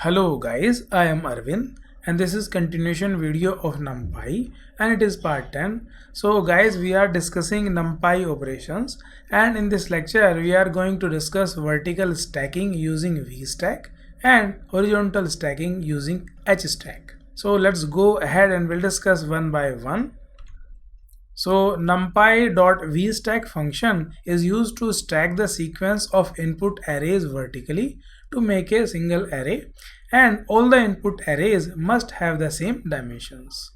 Hello guys, I am Arvind and this is continuation video of NumPy and it is part 10. So guys, we are discussing NumPy operations and in this lecture we are going to discuss vertical stacking using VStack and horizontal stacking using HStack. So let's go ahead and we'll discuss one by one. So numpy.vstack function is used to stack the sequence of input arrays vertically to make a single array, and all the input arrays must have the same dimensions.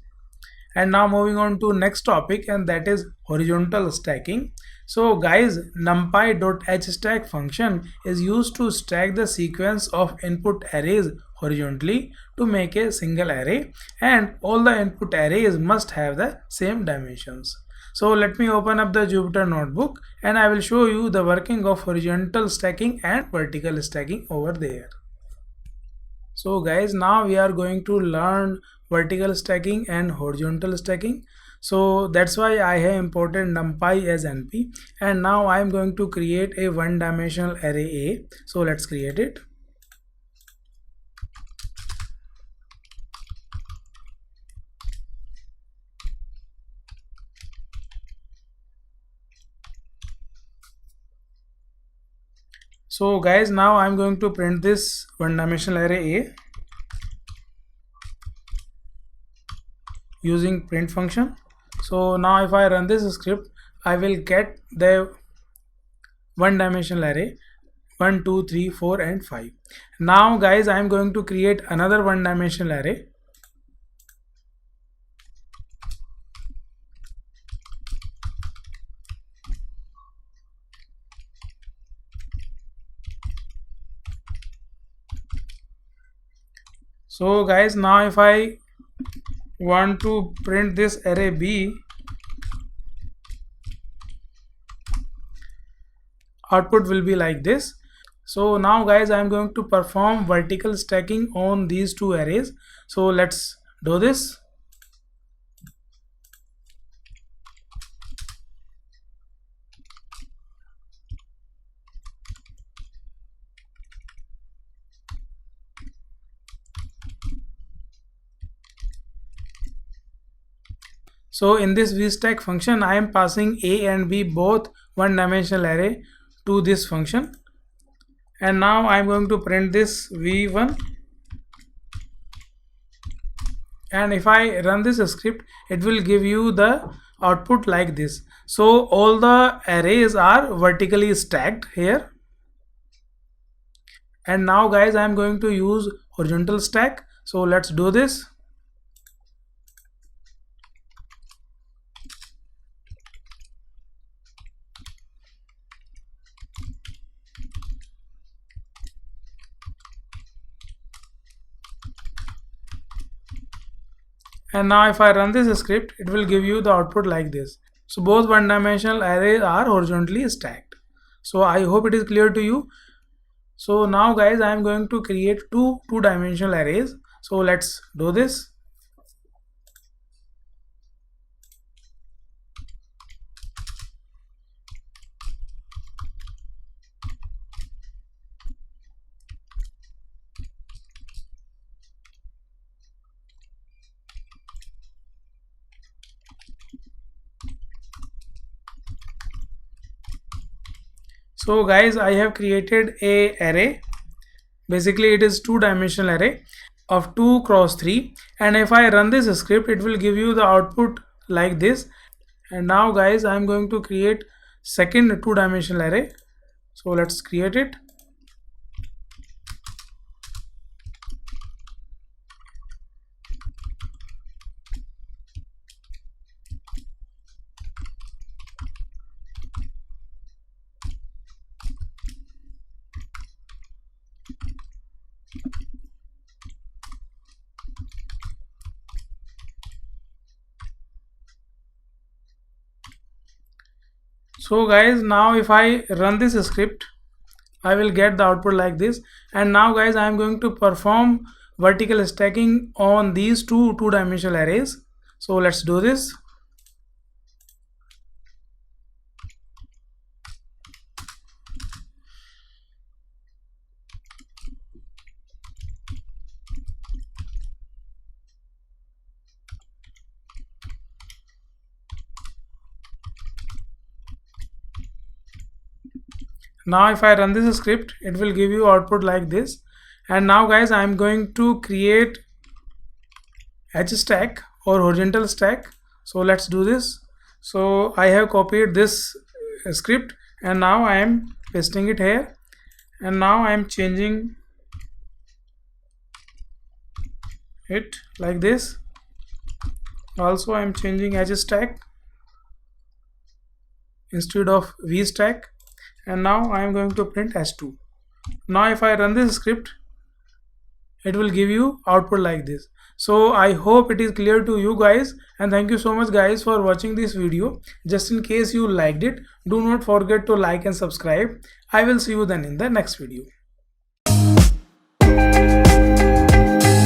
And now moving on to next topic, and that is horizontal stacking. So guys, numpy.hstack function is used to stack the sequence of input arrays horizontally to make a single array, and all the input arrays must have the same dimensions. So let me open up the Jupyter notebook and I will show you the working of horizontal stacking and vertical stacking over there. So guys, now we are going to learn vertical stacking and horizontal stacking. So that's why I have imported numpy as np, and now I am going to create a one dimensional array A. So let's create it. So guys, now I'm going to print this one dimensional array A using print function. So now if I run this script, I will get the one dimensional array 1 2 3 4 and 5. Now guys, I am going to create another one dimensional array. So guys, now if I want to print this array B, output will be like this. So now guys, I am going to perform vertical stacking on these two arrays. So let's do this. So in this VStack function, I am passing A and B both one dimensional array to this function, and now I am going to print this V1, and if I run this script, it will give you the output like this. So all the arrays are vertically stacked here, and now guys, I am going to use horizontal stack. So let's do this. And now if I run this script, it will give you the output like this. So both one dimensional arrays are horizontally stacked. So I hope it is clear to you. So now guys, I am going to create two dimensional arrays. So let's do this. So guys, I have created a array. Basically it is two dimensional array of 2 cross 3, and if I run this script, it will give you the output like this. And now guys, I am going to create second two dimensional array. So let's create it. So guys, now if I run this script, I will get the output like this. And now guys, I am going to perform vertical stacking on these two dimensional arrays. So let's do this. Now if I run this script, it will give you output like this. And now guys, I am going to create H stack or horizontal stack. So let's do this. So I have copied this script and now I am pasting it here, and now I am changing it like this. Also I am changing H stack instead of V stack, and now I am going to print H2. Now if I run this script, it will give you output like this. So I hope it is clear to you guys, and thank you so much guys for watching this video. Just in case you liked it, do not forget to like and subscribe. I will see you then in the next video.